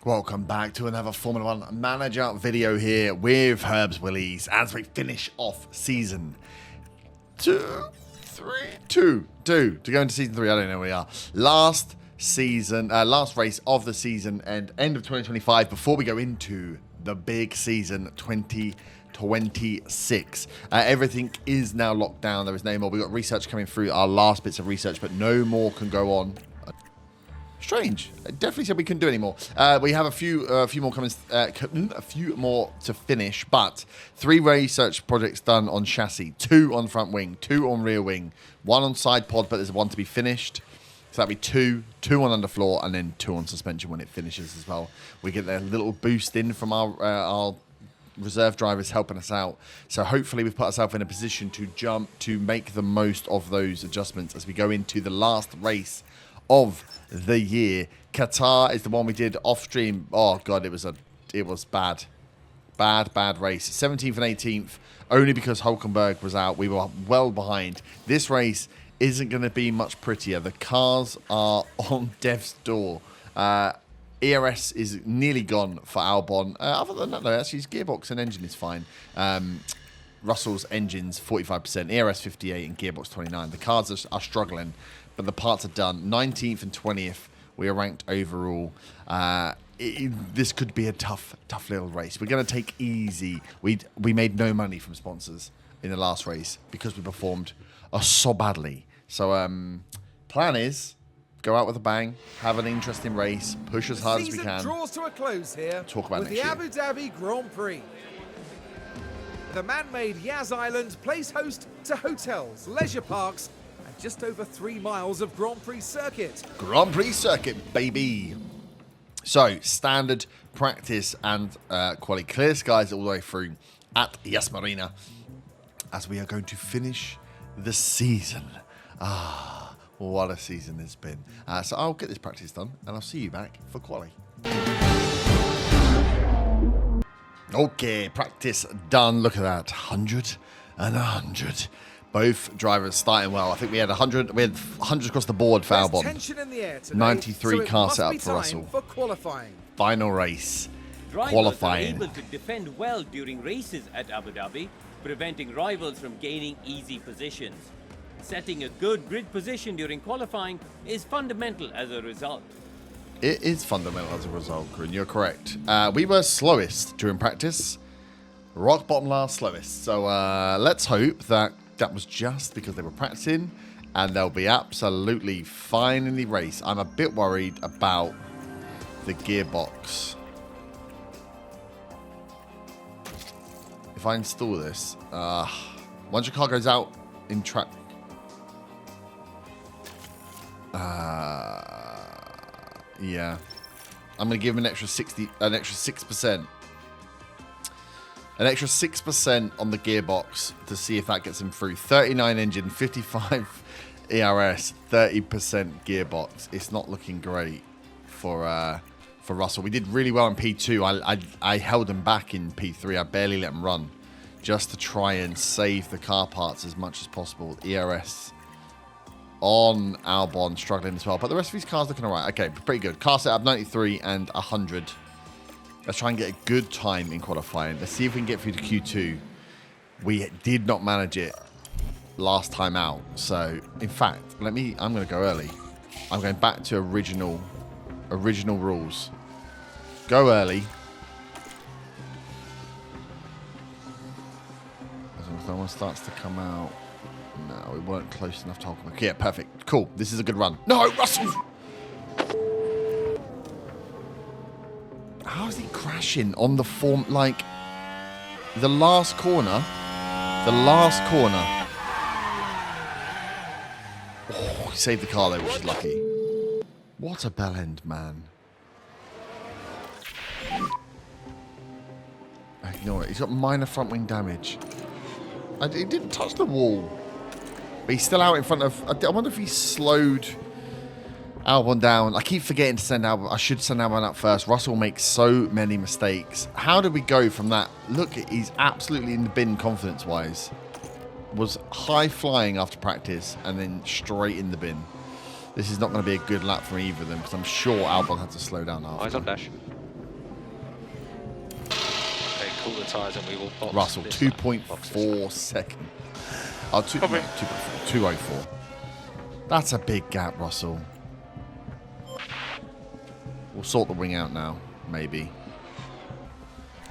Welcome back to another Formula 1 Manager video here with Herbs Willies as we finish off season 2 to go into season 3. I don't know where we are. Last race of the season and end of 2025 before we go into the big season 2026. Everything is now locked down. There is no more. We've got research coming through, our last bits of research, but no more can go on. Strange. I definitely said we couldn't do any more. We have a few more coming, a few more to finish, but 3 research projects done on chassis, 2 on front wing, 2 on rear wing, 1 on side pod, but there's 1 to be finished. So that'll be 2 on underfloor, and then 2 on suspension when it finishes as well. We get a little boost in from our reserve drivers helping us out. So hopefully we've put ourselves in a position to make the most of those adjustments as we go into the last race of the year. Qatar is the one we did off stream. Oh god, it was bad race. 17th and 18th, only because Hulkenberg was out. We were well behind. This race isn't going to be much prettier. The cars are on death's door. ERS is nearly gone for Albon. Other than that, though, actually his gearbox and engine is fine. Russell's engine's 45%, ERS 58, and gearbox 29. The cars are struggling, but the parts are done. 19th and 20th, we are ranked overall. This could be a tough little race. We're going to take easy. We made no money from sponsors in the last race because we performed so badly. So plan is go out with a bang, have an interesting race, push as hard as we can. Draws to a close here. Talk about with the Abu Dhabi Grand Prix. The man-made Yas Island plays host to hotels, leisure parks, and just over 3 miles of Grand Prix circuit. Grand Prix circuit, baby. So, standard practice and quality. Clear skies all the way through at Yas Marina as we are going to finish the season. What a season it's been. So I'll get this practice done and I'll see you back for quali. Okay, practice done. Look at that. 100 and 100. Both drivers starting well. I think we had 100. We had 100 across the board for Albon. Tension in the air today, 93 so car setup for Russell. For qualifying. Final race. Drivers Qualifying. are able to defend well during races at Abu Dhabi, preventing rivals from gaining easy positions. Setting a good grid position during qualifying is fundamental as a result. It is fundamental as a result, Corinne. You're correct. We were slowest during practice. Rock bottom last slowest. So let's hope that was just because they were practicing and they'll be absolutely fine in the race. I'm a bit worried about the gearbox. If I install this, once your car goes out in track, yeah, I'm gonna give him an extra 6%, an extra 6% on the gearbox to see if that gets him through. 39 engine, 55 ERS, 30% gearbox. It's not looking great for Russell. We did really well in P2. I held him back in P3. I barely let him run, just to try and save the car parts as much as possible. ERS on Albon struggling as well, but the rest of these cars looking alright. Okay, pretty good. Car setup 93 and 100. Let's try and get a good time in qualifying. Let's see if we can get through to Q2. We did not manage it last time out, so in fact, I'm going to go early. I'm going back to original rules. Go early. As long as no one starts to come out. No, we weren't close enough to Hulkenberg. Yeah, perfect. Cool. This is a good run. No, Russell! How is he crashing on the form? Like, the last corner. Oh, he saved the car though, which is lucky. What a bell end, man. Ignore it. He's got minor front wing damage. He didn't touch the wall. But he's still out in front of... I wonder if he slowed Albon down. I keep forgetting to send Albon. I should send Albon up first. Russell makes so many mistakes. How did we go from that? Look, he's absolutely in the bin confidence-wise. Was high flying after practice and then straight in the bin. This is not going to be a good lap for either of them because I'm sure Albon had to slow down after. Eyes on dash. cool the tyres and we will box Russell, this 2.4 seconds. Oh, 2.04. That's a big gap, Russell. We'll sort the wing out now, maybe.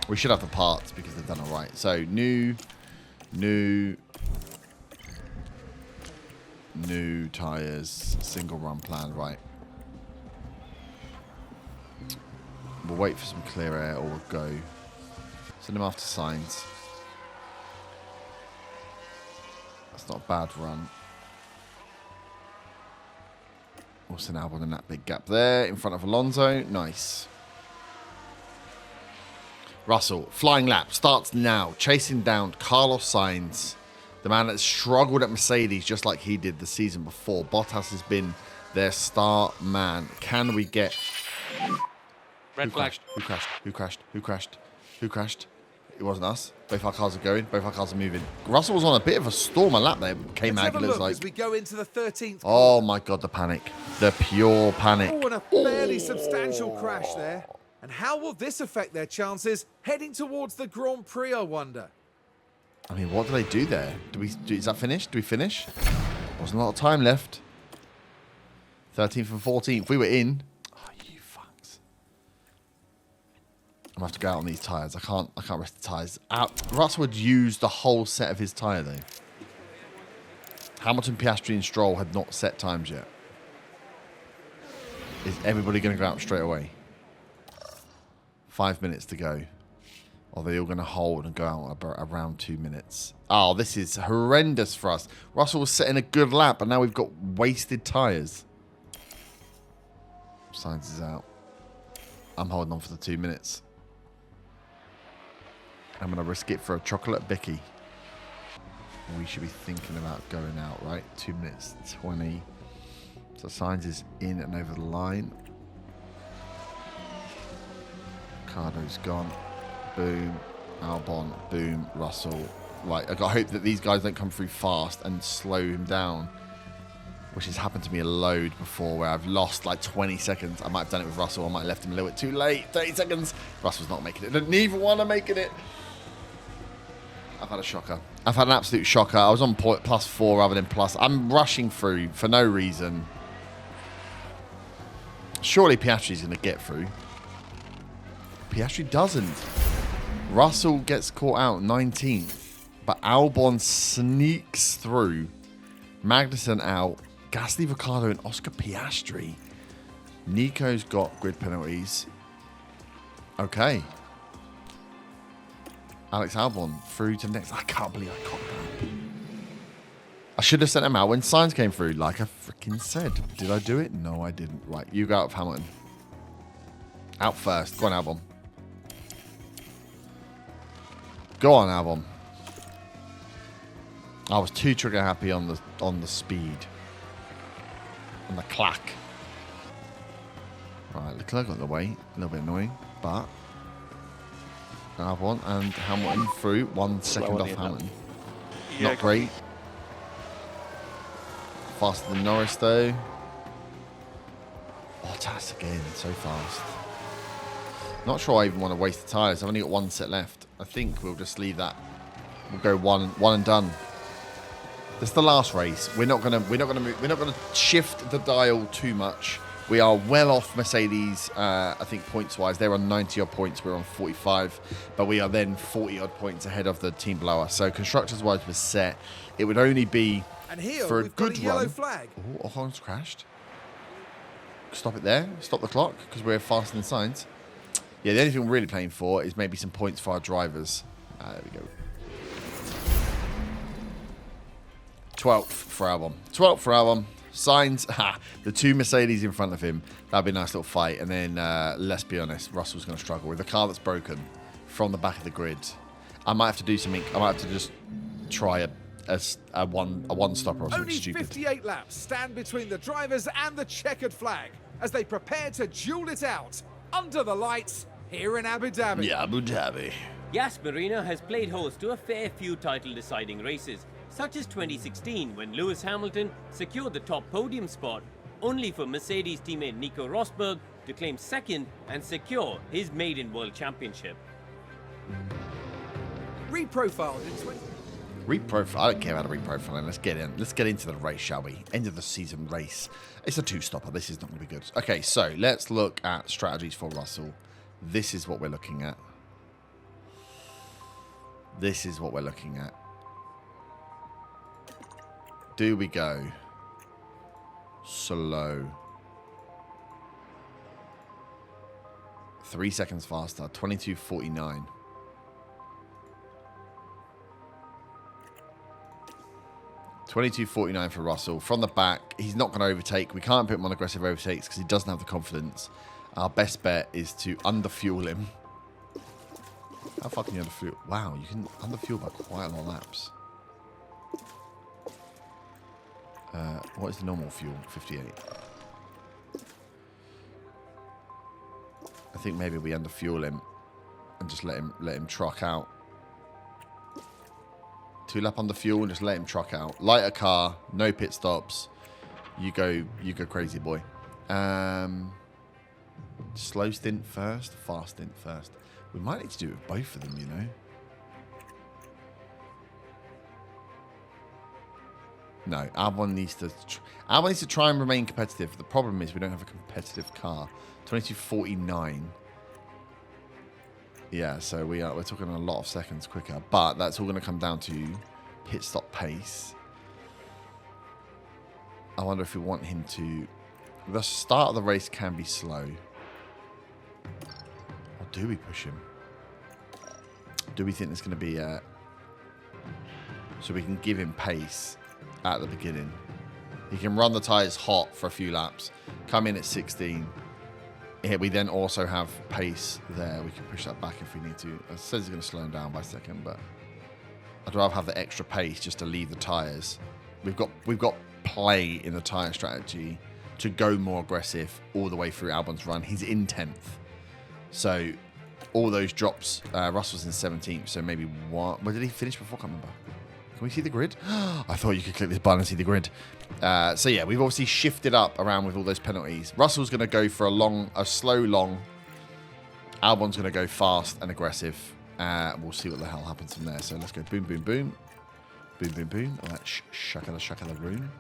We should have the parts because they've done all right. So, new tyres, single run plan, right. We'll wait for some clear air or we'll go. Send them after signs. That's not a bad run. We'll send Albon in that big gap there in front of Alonso. Nice. Russell, flying lap, starts now. Chasing down Carlos Sainz, the man that's struggled at Mercedes just like he did the season before. Bottas has been their star man. Can we get... Red flag. Who crashed? Who crashed? Who crashed? Who crashed? It wasn't us. Both our cars are going. Both our cars are moving. Russell was on a bit of a storm a lap there. Came out, it looks like. As we go into the 13th. Oh my God, the panic. The pure panic. Oh, and a fairly substantial crash there. And how will this affect their chances heading towards the Grand Prix, I wonder? I mean, what do they do there? Is that finished? Do we finish? Wasn't a lot of time left. 13th and 14th. We were in. Oh, you fucks. I'm gonna have to go out on these tyres. I can't rest the tyres. Russell would use the whole set of his tyre though. Hamilton, Piastri, and Stroll had not set times yet. Is everybody going to go out straight away? 5 minutes to go. Or are they all going to hold and go out around 2 minutes? Oh, this is horrendous for us. Russell was setting a good lap, and now we've got wasted tyres. Sainz is out. I'm holding on for the 2 minutes. I'm going to risk it for a chocolate bicky. We should be thinking about going out, right? 2 minutes 20. So Sainz is in and over the line. Ricardo's gone. Boom. Albon. Boom. Russell. Right, I hope that these guys don't come through fast and slow him down, which has happened to me a load before where I've lost like 20 seconds. I might have done it with Russell. I might have left him a little bit too late. 30 seconds. Russell's not making it. Neither one are making it. I've had a shocker. I've had an absolute shocker. I was on +4 rather than plus. I'm rushing through for no reason. Surely Piastri's going to get through. Piastri doesn't. Russell gets caught out 19th, but Albon sneaks through. Magnussen out. Gasly, Ricciardo, and Oscar Piastri. Nico's got grid penalties. Okay. Alex Albon through to next. I can't believe I caught that. I should have sent him out when Sainz came through, like I freaking said. Did I do it? No, I didn't. Right, you go out of Hamilton. Out first. Go on, Albon. Go on, Albon. I was too trigger happy on the speed. On the clack. Right, Leclerc got the way. A little bit annoying, but Albon and Hamilton through. 1 second off Hamilton. Yeah, not great. Faster than Norris though. Bottas again, so fast. Not sure I even want to waste the tyres. I've only got 1 set left. I think we'll just leave that. We'll go one and done. This is the last race. We're not gonna shift the dial too much. We are well off Mercedes, I think points wise. They're on 90 odd points, we're on 45, but we are then 40 odd points ahead of the team below us. So constructors wise we're set. It would only be and here for a we've good got a yellow run. flag. Oh, Ocon's crashed. Stop it there. Stop the clock because we're faster than Sainz. Yeah, the only thing we're really playing for is maybe some points for our drivers. There we go. 12th for Albon. 12th for Albon. Sainz, the 2 Mercedes in front of him. That'd be a nice little fight. And then, let's be honest, Russell's going to struggle with a car that's broken from the back of the grid. I might have to do something. I might have to just try a one stopper or something Only stupid. 58 laps stand between the drivers and the checkered flag as they prepare to duel it out under the lights here in Abu Dhabi. Yeah, Abu Dhabi. Yas Marina has played host to a fair few title-deciding races, such as 2016 when Lewis Hamilton secured the top podium spot, only for Mercedes teammate Nico Rosberg to claim second and secure his maiden world championship. Reprofiled in 20... Reprofile. I don't care about a reprofiling. Let's get in. Let's get into the race, shall we? End of the season race. It's a two-stopper. This is not going to be good. Okay, so let's look at strategies for Russell. This is what we're looking at. This is what we're looking at. Do we go slow? 3 seconds faster. 22.49. $22.49 for Russell. From the back, he's not going to overtake. We can't put him on aggressive overtakes because he doesn't have the confidence. Our best bet is to underfuel him. How far can you underfuel? Wow, you can underfuel by quite a lot of laps. What is the normal fuel? 58. I think maybe we underfuel him and just let him truck out. 2-lap under fuel and just let him truck out. Lighter car, no pit stops. You go crazy, boy. Slow stint first, fast stint first. We might need to do it with both of them, you know. No, Albon needs to try and remain competitive. The problem is we don't have a competitive car. 22.49. Yeah, so we're talking a lot of seconds quicker, but that's all going to come down to pit stop pace. I wonder if we want him to... The start of the race can be slow. Or do we push him? Do we think there's going to be a... So we can give him pace at the beginning. He can run the tyres hot for a few laps, come in at 16. Here we then also have pace there. We can push that back if we need to. It says it's going to slow him down by a second, but I'd rather have the extra pace just to leave the tyres. We've got play in the tyre strategy to go more aggressive all the way through Albon's run. He's in 10th. So all those drops, Russell's in 17th, so maybe one. Where did he finish before? I can't remember. Can we see the grid? I thought you could click this button and see the grid. So yeah, we've obviously shifted up around with all those penalties. Russell's going to go for a slow long. Albon's going to go fast and aggressive. We'll see what the hell happens from there. So let's go boom, boom, boom. Boom, boom, boom. All that shaka the room.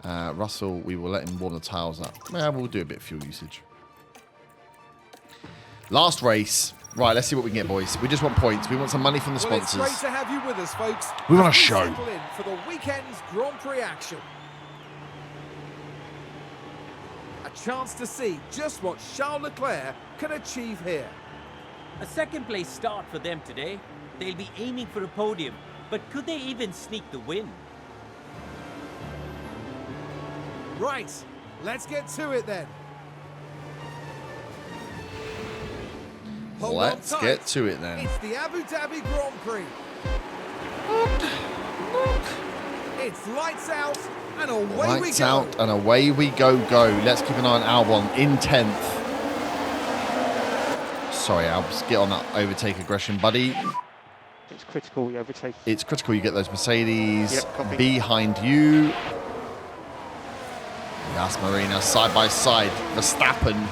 Russell, we will let him warm the tiles up. Yeah, we'll do a bit of fuel usage. Last race. Right, let's see what we can get, boys. We just want points. We want some money from the sponsors. Well, it's great to have you with us, folks. We want a show. Settle in for the weekend's Grand Prix action. A chance to see just what Charles Leclerc can achieve here. A second-place start for them today. They'll be aiming for a podium, but could they even sneak the win? Right, let's get to it then. Let's get to it then. It's the Abu Dhabi Grand Prix. It's lights out and away we go. Lights out and away we go. Let's keep an eye on Albon in 10th. Sorry, Albs, get on that overtake aggression, buddy. It's critical you overtake. It's critical you get those Mercedes Yep, behind you. Yas Marina side by side. Verstappen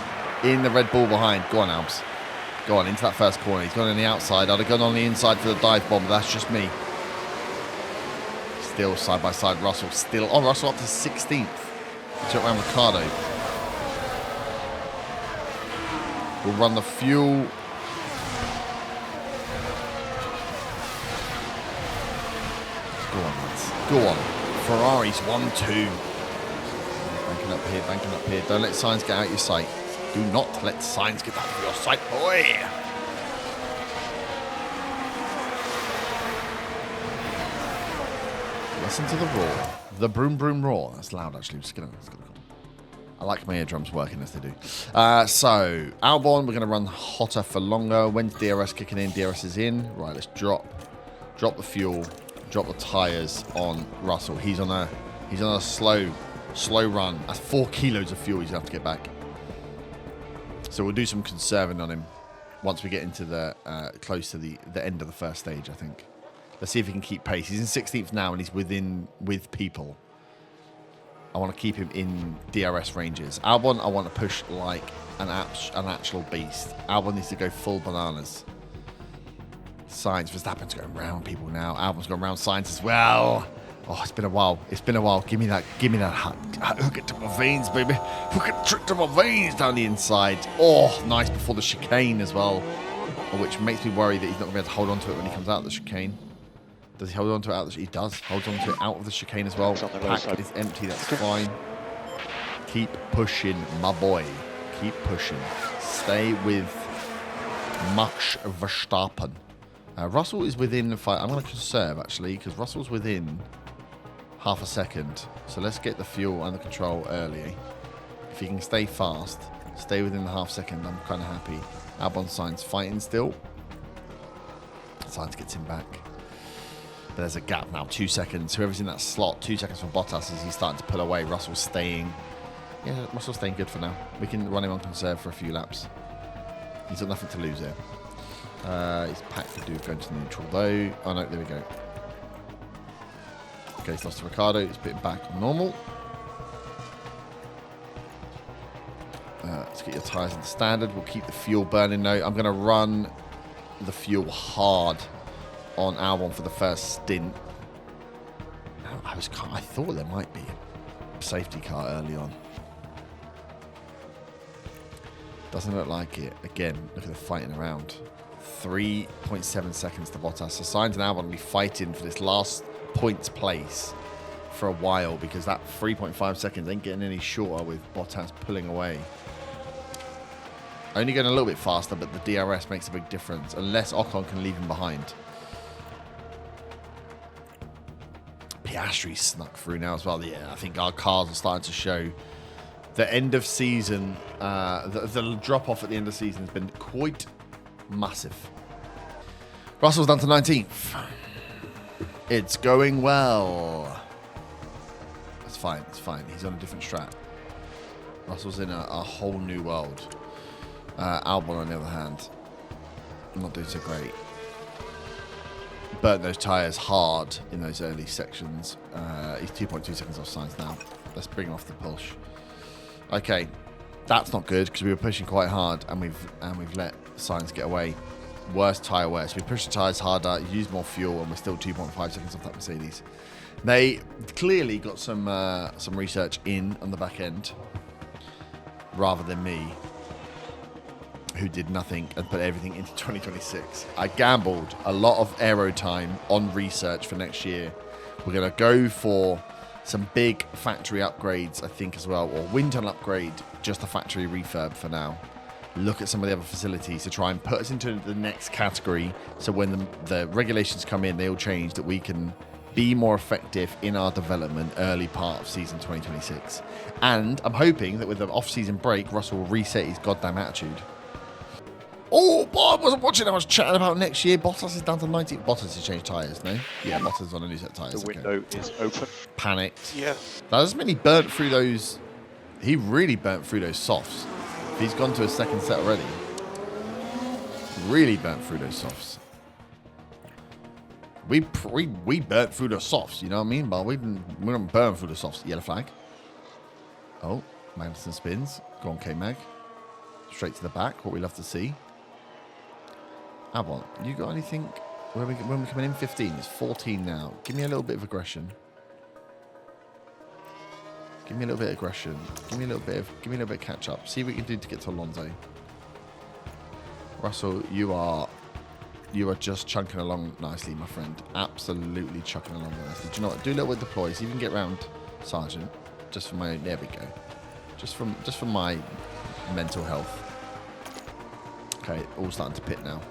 in the Red Bull behind. Go on, Albs. Go on, into that first corner. He's gone on the outside. I'd have gone on the inside for the dive bomb, but that's just me. Still side by side, Russell. Still on Russell up to 16th. He took around Ricardo. We'll run the fuel. Go on, lads. Go on. Ferrari's 1-2. Banking up here. Don't let signs get out your sight. Do not let signs get out of your sight, boy. Listen to the roar. The broom broom roar. That's loud, actually. I like my eardrums working as they do. So, Albon, we're going to run hotter for longer. When's DRS kicking in? DRS is in. Right, let's drop the fuel, drop the tyres on Russell. He's on a slow run. That's 4 kilos of fuel he's going to have to get back. So we'll do some conserving on him once we get into the close to the end of the first stage, I think. Let's see if he can keep pace. He's in 16th now and he's with people. I want to keep him in DRS ranges. Albon, I want to push like an actual beast. Albon needs to go full bananas. Sainz, Verstappen's going round people now. Albon's going round Sainz as well. Oh, it's been a while. It's been a while. Give me that hook it to my veins, baby. Hook it to my veins down the inside. Oh, nice before the chicane as well. Which makes me worry that he's not going to be able to hold on to it when he comes out of the chicane. Does he hold on to it out of the chicane? He does. Holds on to it out of the chicane as well. Pack is empty. That's fine. Keep pushing, my boy. Keep pushing. Stay with Max Verstappen. Russell is within the fight. I'm going to conserve, actually, because Russell's within half a second. So let's get the fuel under control early. If he can stay fast, stay within the half second, I'm kind of happy. Albon Sainz fighting still. Sainz gets him back. But there's a gap now, 2 seconds. Whoever's in that slot, 2 seconds for Bottas as he's starting to pull away. Russell's staying. Yeah, Russell's staying good for now. We can run him on conserve for a few laps. He's got nothing to lose here. His pack could do with going to neutral though. Oh no, there we go. Okay, he's lost to Ricardo. He's put him back on normal. Let's get your tyres into standard. We'll keep the fuel burning though. I'm going to run the fuel hard on Albon for the first stint. I thought there might be a safety car early on. Doesn't look like it. Again, look at the fighting around. 3.7 seconds to Bottas. So Sainz and Albon will be fighting for this last points place for a while because that 3.5 seconds ain't getting any shorter with Bottas pulling away. Only going a little bit faster, but the DRS makes a big difference unless Ocon can leave him behind. Piastri snuck through now as well. Yeah, I think our cars are starting to show the end of season. The drop off at the end of the season has been quite massive. Russell's down to 19th. It's going well. It's fine. It's fine. He's on a different strat. Russell's in a whole new world. Albon, on the other hand, not doing so great. Burnt those tyres hard in those early sections. He's 2.2 seconds off Sainz now. Let's bring off the push. Okay, that's not good because we were pushing quite hard and we've let Sainz get away. Worst tyre wear. So we pushed the tyres harder, used more fuel, and we're still 2.5 seconds off that Mercedes. They clearly got some research in on the back end, rather than me, who did nothing and put everything into 2026. I gambled a lot of aero time on research for next year. We're going to go for some big factory upgrades, I think, as well, or wind tunnel upgrade, just a factory refurb for now. Look at some of the other facilities to try and put us into the next category, so when the regulations come in, they all change, that we can be more effective in our development early part of season 2026. And I'm hoping that with the off-season break, Russell will reset his goddamn attitude. Oh, boy, I wasn't watching. I was chatting about next year. Bottas is down to 90. Bottas has changed tyres, no? Yeah, Bottas is on a new set of tyres. The window is open. Panicked. Yeah. That doesn't mean he burnt through those. He really burnt through those softs. He's gone to a second set already. Really burnt through those softs. We burnt through the softs, you know what I mean? But we don't burn through the softs. Yellow flag. Oh, Magnussen spins. Go on, K-Mag. Straight to the back. What we love to see. Albon, you got anything? When we're coming in 15, it's 14 now. Give me a little bit of aggression. Give me a little bit of aggression. Give me a little bit of catch up. See what we can do to get to Alonso. Russell, you are just chunking along nicely, my friend. Absolutely chucking along nicely. Do you know what? Do a little bit of deploy. See if you can get round Sargent. Just for my. There we go. Just for my mental health. Okay, all starting to pit now.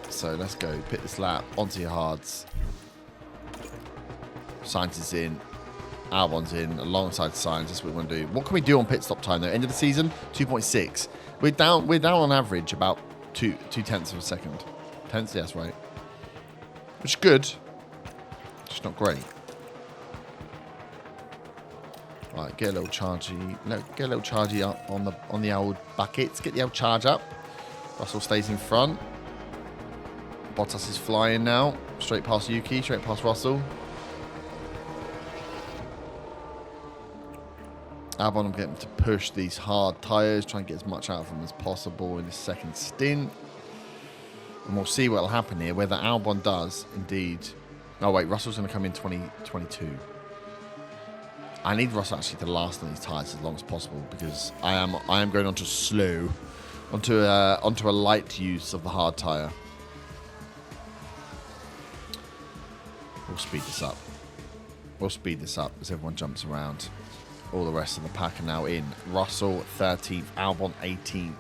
So let's go. Pit this lap. Onto your hards. Sainz is in. Albon's in. Alongside Sainz. That's what we want to do. What can we do on pit stop time though? End of the season, 2.6. We're down on average about 2/10 of a second. Tenths, yes, right. Which is good. Just not great. Right, get a little chargy up on the old buckets. Get the old charge up. Russell stays in front. Bottas is flying now. Straight past Yuki, straight past Russell. Albon, I'm getting to push these hard tyres, try and get as much out of them as possible in the second stint. And we'll see what will happen here, whether Albon does indeed. Oh, wait, Russell's going to come in 2022. I need Russell actually to last on these tyres as long as possible because I am going on to slow, onto a light use of the hard tyre. We'll speed this up. We'll speed this up as everyone jumps around. All the rest of the pack are now in. Russell 13th, Albon 18th.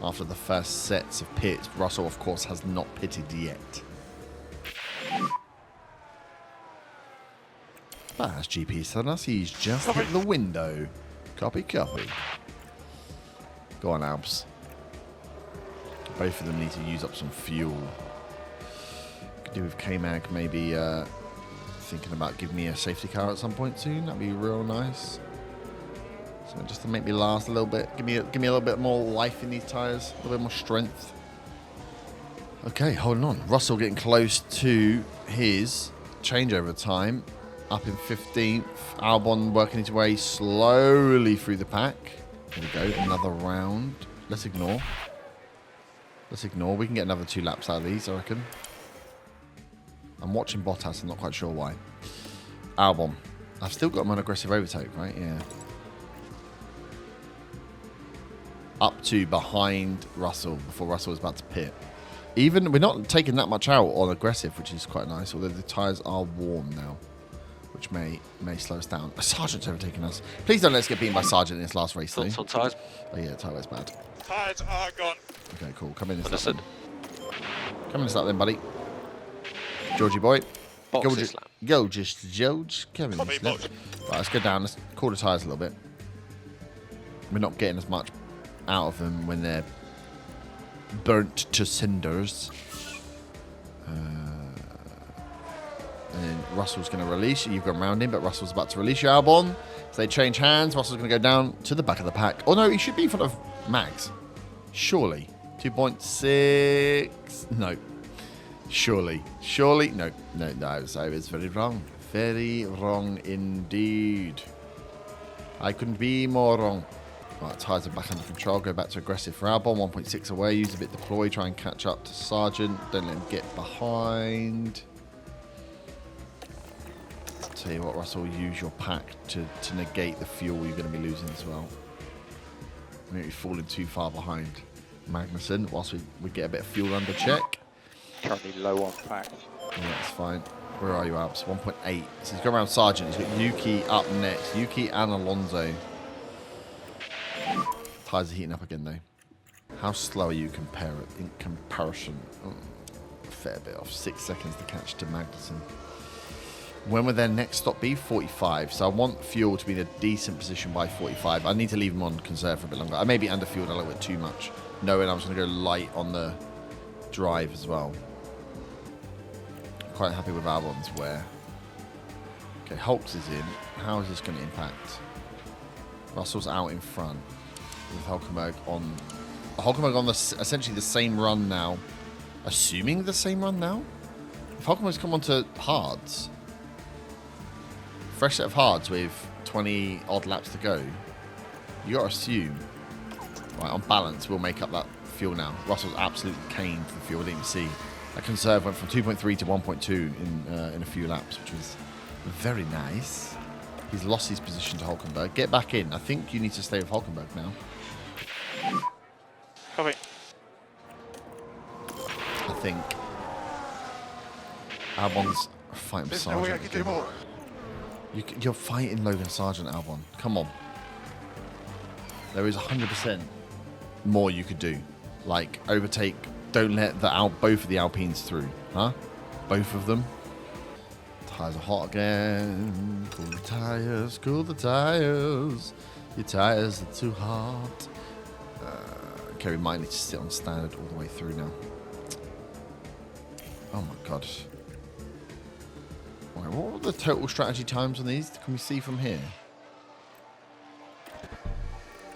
After the first sets of pits, Russell, of course, has not pitted yet. But as GP is telling us, he's just hit the window. Copy, copy. Go on, Albs. Both of them need to use up some fuel. Could do with K-Mag maybe thinking about giving me a safety car at some point soon. That'd be real nice. So just to make me last a little bit, give me a little bit more life in these tyres, a little bit more strength. Okay, holding on. Russell getting close to his changeover time, up in 15th. Albon working his way slowly through the pack. Here we go, another round. Let's ignore. Let's ignore. We can get another 2 laps out of these, I reckon. I'm watching Bottas. I'm not quite sure why. Albon. I've still got him on aggressive overtake, right? Yeah. Up to behind Russell before Russell was about to pit. Even we're not taking that much out on aggressive, which is quite nice. Although the tyres are warm now, which may slow us down. Sargent's overtaking us. Please don't let us get beaten by Sargent in this last race, though. Thoughts on tyres? Oh yeah, tyre wear's bad. Tyres are gone. Okay, cool. Come in. Understood. Come in, start then, buddy. Georgie boy. Boxes lap. Go, just George. Kevin. Copy, Right, let's go down. Let's cool the tyres a little bit. We're not getting as much out of them when they're burnt to cinders. And then Russell's going to release you. You've gone round him, but Russell's about to release you, Albon. So they change hands. Russell's going to go down to the back of the pack. Oh, no, he should be in front of Max. Surely. 2.6. No. Surely. No. I was very wrong. Very wrong indeed. I couldn't be more wrong. Right, tyres are back under control. Go back to aggressive for Albon. 1.6 away. Use a bit deploy. Try and catch up to Sargent. Don't let him get behind. Tell you what, Russell, use your pack to negate the fuel you're going to be losing as well. Maybe falling too far behind Magnussen whilst we get a bit of fuel under check. Currently low on pack. Yeah, that's fine. Where are you, Alps? 1.8. So he's going around Sargent. He's got Yuki up next. Yuki and Alonso. Tyres are heating up again, though. How slow are you in comparison? Oh, a fair bit off. 6 seconds to catch to Magnussen. When will their next stop be? 45. So I want fuel to be in a decent position by 45. I need to leave them on conserve for a bit longer. I may be underfueled a little bit too much, knowing I was going to go light on the drive as well. Quite happy with Albon's wear. Okay, Hulks is in. How is this going to impact? Russell's out in front with Hulkenberg on. Hulkenberg on essentially the same run now. Assuming the same run now? If Hulkenberg's come onto hards, fresh set of hards with 20 odd laps to go, you got to assume, right, on balance, we'll make up that fuel now. Russell's absolutely caned for the fuel. I didn't even see. That conserve went from 2.3 to 1.2 in a few laps, which was very nice. He's lost his position to Hulkenberg. Get back in. I think you need to stay with Hulkenberg now. Copy. I think Albon's fighting There's no way I Sargent. can do more. You're fighting Logan Sargent, Albon. Come on. There is 100% more you could do. Like, overtake. Don't let both of the Alpines through. Huh? Both of them. Tyres are hot again. Cool the tyres. Cool the tyres. Your tyres are too hot. Okay, we might need to sit on standard all the way through now. Oh my god. Right, what were the total strategy times on these? Can we see from here?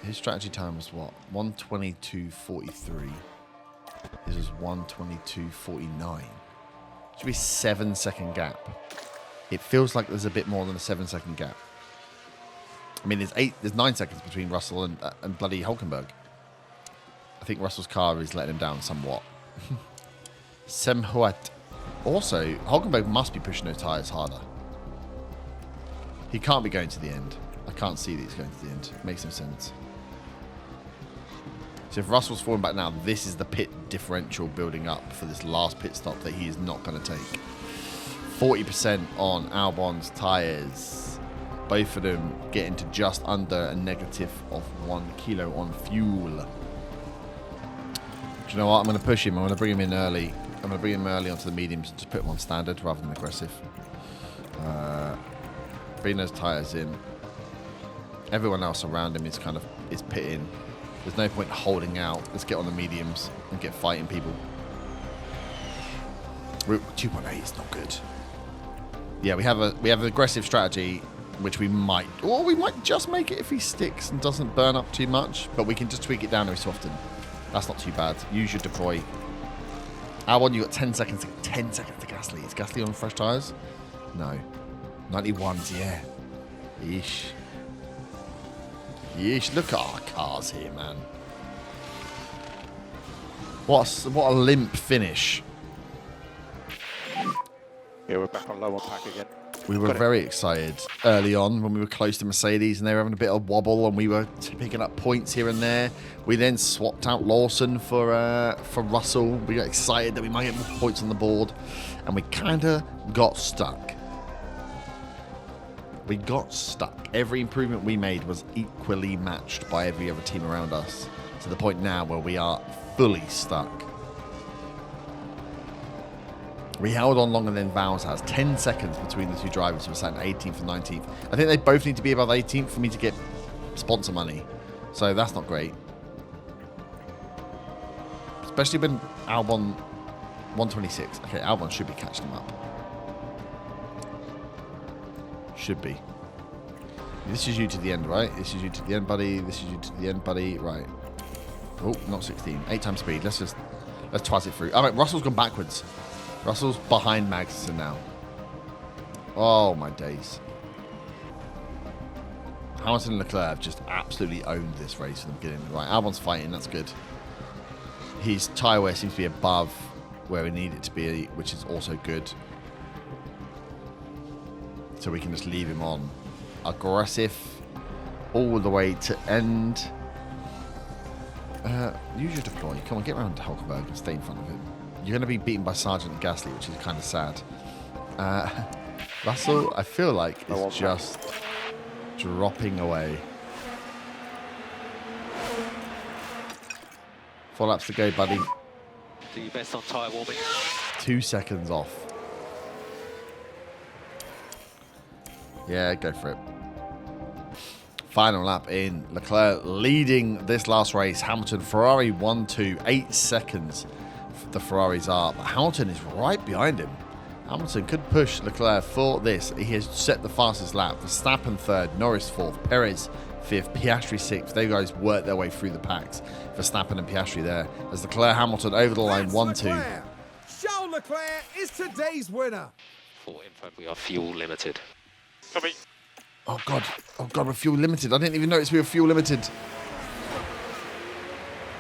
His strategy time was what? 1:22.43. His was 1:22.49. Should be 7-second gap. It feels like there's a bit more than a 7-second gap. I mean, there's 9 seconds between Russell and bloody Hulkenberg. I think Russell's car is letting him down somewhat. Semhuat. Also, Hulkenberg must be pushing those tyres harder. He can't be going to the end. I can't see that he's going to the end. Makes no sense. So if Russell's falling back now, this is the pit differential building up for this last pit stop that he is not going to take. 40% on Albon's tyres. Both of them getting to just under a negative of 1 kilo on fuel. Do you know what? I'm going to push him. I'm going to bring him in early. I'm going to bring him early onto the mediums and just put him on standard rather than aggressive. Bring those tyres in. Everyone else around him is pitting. There's no point holding out. Let's get on the mediums and get fighting people. 2.8 is not good. Yeah, we have an aggressive strategy, which we might just make it if he sticks and doesn't burn up too much. But we can just tweak it down every so often. That's not too bad. Use your deploy. Albon, you got 10 seconds. 10 seconds to Gasly. Is Gasly on fresh tyres? No. 91s, yeah. Yeesh. Yeesh, look at our cars here, man. What a limp finish. Yeah, we're back on low on pack again. We were very excited early on when we were close to Mercedes and they were having a bit of wobble and we were picking up points here and there. We then swapped out Lawson for Russell. We got excited that we might get more points on the board and we kind of got stuck. We got stuck. Every improvement we made was equally matched by every other team around us, to the point now where we are fully stuck. We held on longer than Vowles has. 10 seconds between the two drivers who were sat in 18th and 19th. I think they both need to be above 18th for me to get sponsor money. So that's not great. Especially when Albon 126. Okay, Albon should be catching him up. Should be. This is you to the end, right? This is you to the end, buddy. This is you to the end, buddy. Right. Oh, not 16. 8 times speed. Let's twice it through. All right, Russell's gone backwards. Russell's behind Magnussen now. Oh, my days. Hamilton and Leclerc have just absolutely owned this race from the beginning. Right, Albon's fighting. That's good. His tyre wear seems to be above where we need it to be, which is also good. So we can just leave him on. Aggressive all the way to end. Use your deploy. Come on, get around to Hulkenberg and stay in front of him. You're going to be beaten by Sargent and Gasly, which is kind of sad. Russell, I feel like, is just dropping away. 4 laps to go, buddy. Do your best on tyre warming. 2 seconds off. Yeah, go for it. Final lap in. Leclerc leading this last race. Hamilton, Ferrari 1-2. 8 seconds. The Ferraris are. But Hamilton is right behind him. Hamilton could push Leclerc for this. He has set the fastest lap. Verstappen third, Norris fourth, Perez fifth, Piastri sixth. They guys work their way through the packs. Verstappen and Piastri there. As Leclerc Hamilton over the line 1-2. Charles Leclerc is today's winner. For info, we are fuel limited. Copy. Oh god, we're fuel limited. I didn't even notice we were fuel limited.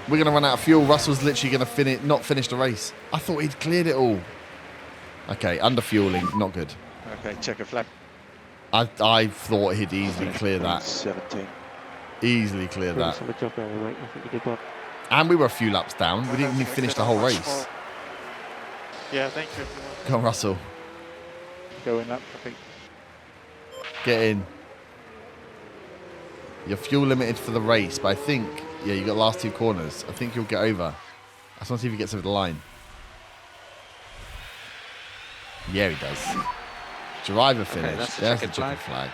We're going to run out of fuel. Russell's literally going to not finish the race. I thought he'd cleared it all. Okay, under fueling, not good. Okay, check a flag. I thought he'd easily clear that. 17. Easily clear that. Good job there, mate. I think you did well. And we were a few laps down. We didn't even finish the whole race. Yeah, thank you. Come on, Russell. Go in lap, I think. Get in. You're fuel limited for the race, but I think, yeah, you got the last 2 corners. I think you'll get over. I just want to see if he gets over the line. Yeah, he does. Driver finish. That's the There's the checkered checkered flag.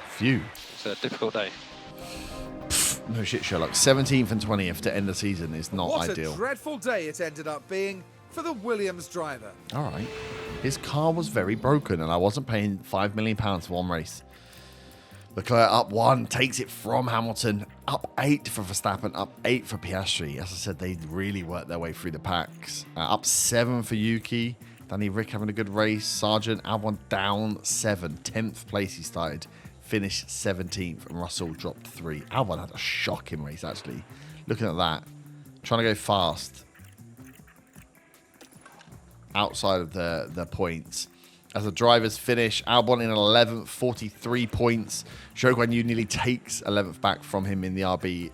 Phew. It's a difficult day. No shit, Sherlock. 17th and 20th to end the season is not What ideal. a dreadful day it ended up being for the Williams driver. All right. His car was very broken, and I wasn't paying £5 million for one race. Leclerc up 1, takes it from Hamilton. Up 8 for Verstappen, up 8 for Piastri. As I said, they really worked their way through the packs. Up 7 for Yuki. Danny Rick having a good race. Sargent, Albon down 7. 10th place he started. Finished 17th, and Russell dropped 3. Albon had a shocking race, actually. Looking at that. Trying to go fast. outside of the points. As the drivers finish, Albon in 11th, 43 points. Zhou Guanyu nearly takes 11th back from him in the RB.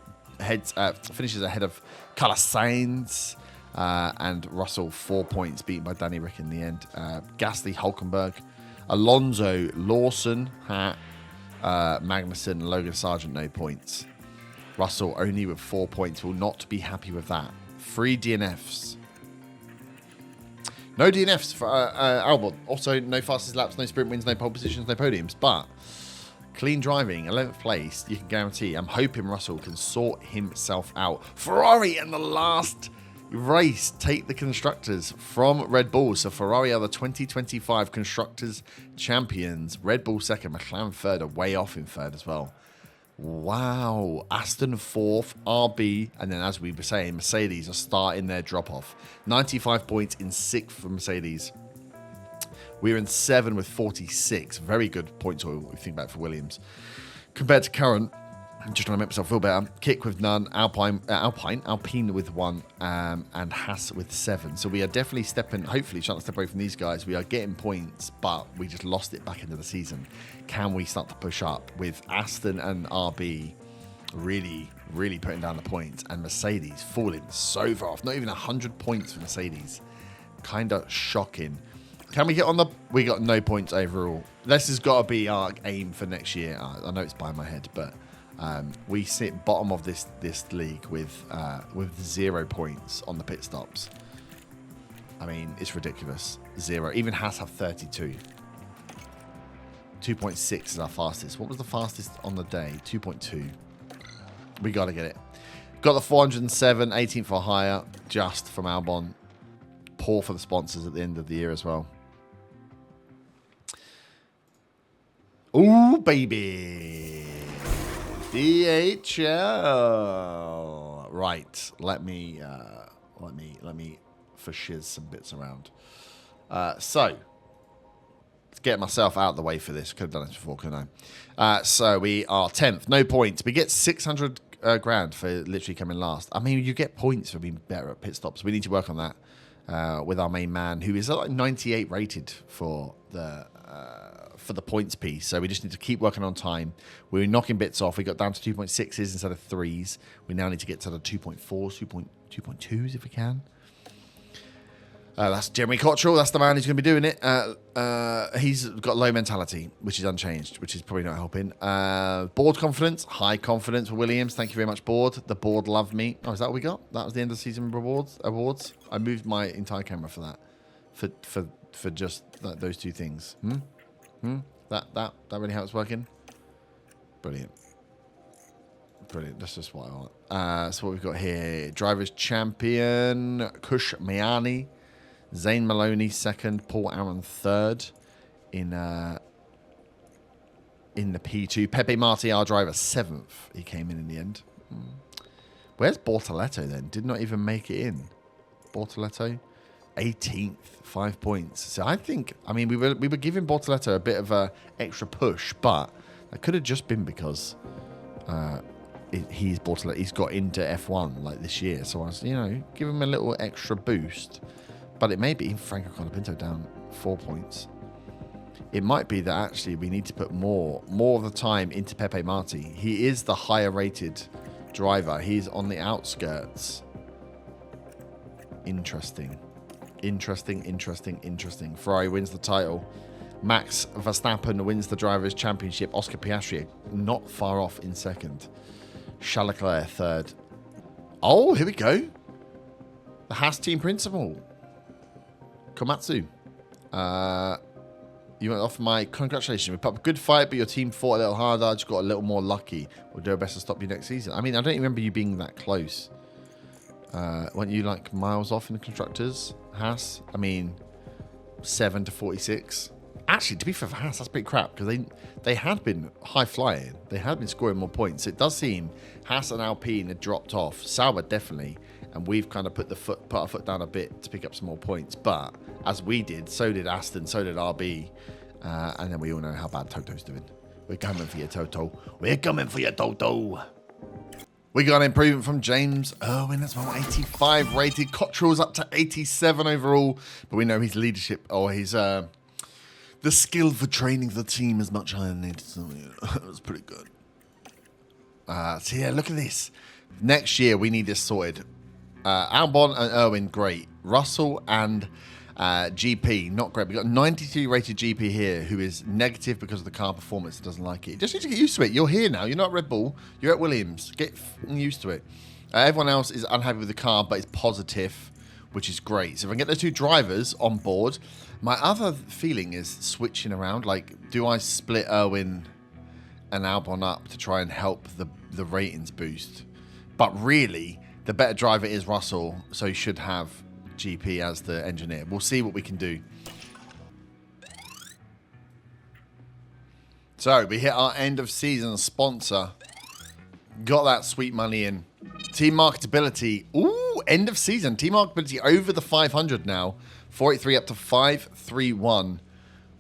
Finishes ahead of Carlos Sainz. And Russell 4 points, beaten by Danny Rick in the end. Gasly, Hulkenberg, Alonso, Lawson, Magnussen, Logan Sargent, no points. Russell only with 4 points, will not be happy with that. 3 DNFs. No DNFs for Albon. Also, no fastest laps, no sprint wins, no pole positions, no podiums. But clean driving, 11th place, you can guarantee. I'm hoping Russell can sort himself out. Ferrari in the last race take the constructors from Red Bull. So Ferrari are the 2025 constructors champions. Red Bull second, McLaren third, are way off in third as well. Wow. Aston fourth, RB, and then as we were saying, Mercedes are starting their drop-off. 95 points in sixth for Mercedes. We're in 7 with 46. Very good points if we think about it for Williams. Compared to current, I'm just trying to make myself feel better. Kick with none, Alpine with 1, and Haas with 7. So we are definitely hopefully trying to step away from these guys. We are getting points, but we just lost it back into the season. Can we start to push up with Aston and RB really, really putting down the points, and Mercedes falling so far off? Not even 100 points for Mercedes. Kind of shocking. Can we get on the... We got no points overall. This has got to be our aim for next year. I know it's by my head, but... we sit bottom of this league with 0 points on the pit stops. I mean, it's ridiculous. 0. Even Haas have 32. 2.6 is our fastest. What was the fastest on the day? 2.2. We got to get it. Got the 407, 18th or higher, just from Albon. Poor for the sponsors at the end of the year as well. Ooh, baby. DHL. Right. Let me for shiz some bits around. So let's get myself out of the way for this. Could have done this before, couldn't I? So we are 10th, no points. We get 600 grand for literally coming last. I mean, you get points for being better at pit stops. We need to work on that with our main man, who is like 98 rated for the points piece. So we just need to keep working on time. We're knocking bits off. We got down to 2.6s instead of 3s. We now need to get to the 2.4s, 2.2s if we can. That's Jeremy Cottrell. That's the man who's going to be doing it. He's got low mentality, which is unchanged, which is probably not helping. Board confidence, high confidence for Williams. Thank you very much, board. The board loved me. Oh, is that what we got? That was the end of the season awards. I moved my entire camera for that, for just those two things. That really how it's working. Brilliant. That's just what I want. So what we've got here: drivers champion Kush Mayani, Zane Maloney second, Paul Aaron third in the P2. Pepe Marti, our driver, 7th. He came in the end. Where's Bortoletto then? Did not even make it in. Bortoletto, 18th, 5 points. So I mean, we were giving Bortoletto a bit of a extra push, but that could have just been because he's got into F1 like this year. So I was, give him a little extra boost. But it may be Franco Colapinto down 4 points. It might be that actually we need to put more of the time into Pepe Marti. He is the higher rated driver. He's on the outskirts. Interesting. Ferrari wins the title. Max Verstappen wins the Drivers' Championship. Oscar Piastri not far off in second. Charles Leclerc third. Oh, here we go. The Haas team principal. Komatsu. You went off my congratulations. We put up a good fight, but your team fought a little harder. Just got a little more lucky. We'll do our best to stop you next season. I mean, I don't remember you being that close. Weren't you like miles off in the constructors, Haas? I mean, 7 to 46. Actually, to be fair for Haas, that's pretty crap because they had been high flying. They had been scoring more points. It does seem Haas and Alpine had dropped off. Sauber definitely, and we've kind of put our foot down a bit to pick up some more points. But as we did, so did Aston, so did RB, and then we all know how bad Toto's doing. We're coming for you, Toto. We're coming for you, Toto. We got an improvement from James Irwin as well, 85 rated. Cottrell's up to 87 overall, but we know his leadership or his the skill for training the team is much higher than it. So it was pretty good. So yeah, look at this. Next year we need this sorted. Albon and Irwin, great. Russell and GP, not great. We got 93 rated GP here, who is negative because of the car performance. Doesn't like it. Just need to get used to it. You're here now. You're not at Red Bull. You're at Williams. Get used to it. Everyone else is unhappy with the car, but is positive, which is great. So if I can get those two drivers on board, my other feeling is switching around. Like, do I split Irwin and Albon up to try and help the ratings boost? But really, the better driver is Russell, so he should have GP as the engineer. We'll see what we can do. So we hit our end of season sponsor. Got that sweet money in. Team marketability. Ooh, end of season. Team marketability over the 500 now. 483 up to 531.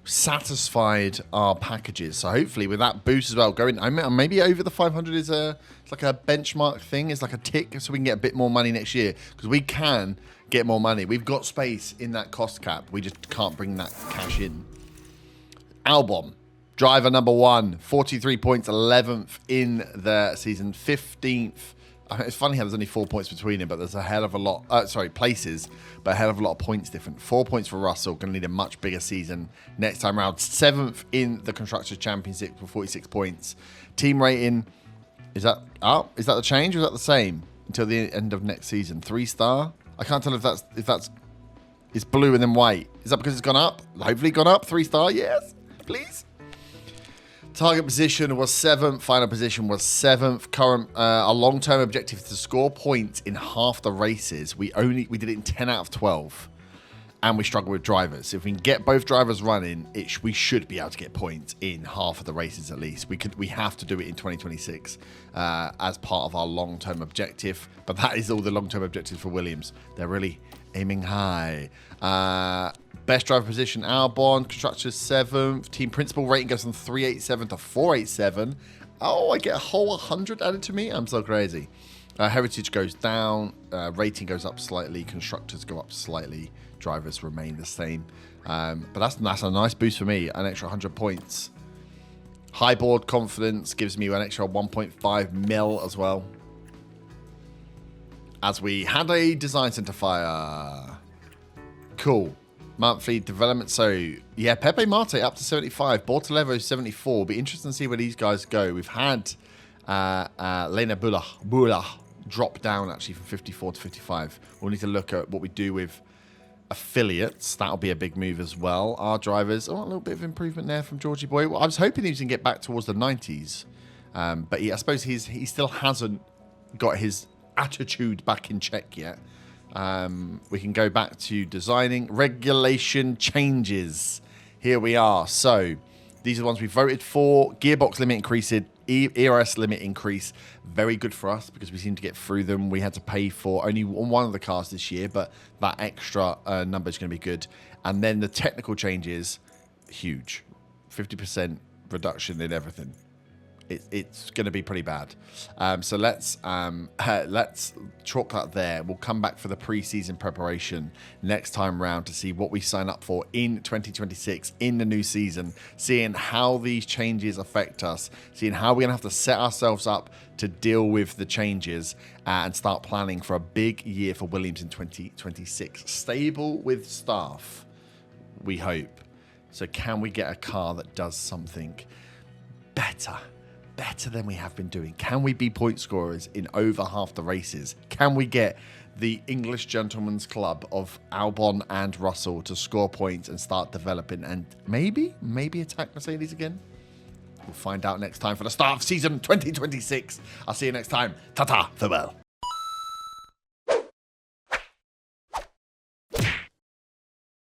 Satisfied our packages. So hopefully with that boost as well, going maybe over the 500 is it's like a benchmark thing. It's like a tick so we can get a bit more money next year, because we can get more money. We've got space in that cost cap. We just can't bring that cash in. Albon, driver number 1, 43 points, 11th in the season, 15th. It's funny how there's only 4 points between him, but there's a hell of a lot, places, but a hell of a lot of points different. 4 points for Russell, going to need a much bigger season next time around. 7th in the Constructors' Championship for 46 points. Team rating, is that up? Is that the change or is that the same until the end of next season? 3-star? I can't tell if that's it's blue and then white. Is that because it's gone up? Hopefully gone up. 3-star, yes, please. Target position was 7th. Final position was 7th. Current, our long-term objective is to score points in half the races. We did it in 10 out of 12, and we struggle with drivers. If we can get both drivers running, we should be able to get points in half of the races at least. We have to do it in 2026 as part of our long-term objective. But that is all the long-term objectives for Williams. They're really aiming high. Best driver position, Albon. Constructors 7th. Team principal rating goes from 387 to 487. Oh, I get a whole 100 added to me. I'm so crazy. Heritage goes down. Rating goes up slightly. Constructors go up slightly. Drivers remain the same. But that's a nice boost for me. An extra 100 points. High board confidence gives me an extra 1.5 mil as well. As we had a design center fire. Cool. Monthly development. So, yeah, Pepe Marte up to 75. Bortalevo 74. Be interesting to see where these guys go. We've had Lena Bula drop down actually from 54 to 55. We'll need to look at what we do with affiliates. That'll be a big move as well. Our drivers. Oh, a little bit of improvement there from Georgie Boy. Well, I was hoping he was going to get back towards the 90s. But I suppose he still hasn't got his attitude back in check yet. We can go back to designing. Regulation changes. Here we are. So these are the ones we voted for. Gearbox limit increased. ERS limit increase. Very good for us because we seem to get through them. We had to pay for only one of the cars this year, but that extra number is going to be good. And then the technical changes, huge. 50% reduction in everything. It's going to be pretty bad. So let's chalk that there. We'll come back for the pre-season preparation next time round to see what we sign up for in 2026 in the new season, seeing how these changes affect us, seeing how we're going to have to set ourselves up to deal with the changes and start planning for a big year for Williams in 2026. Stable with staff, we hope. So can we get a car that does something better than we have been doing? Can we be point scorers in over half the races? Can we get the English gentleman's club of Albon and Russell to score points and start developing and maybe attack Mercedes again? We'll find out next time for the start of season 2026. I'll see you next time. Ta-ta, farewell.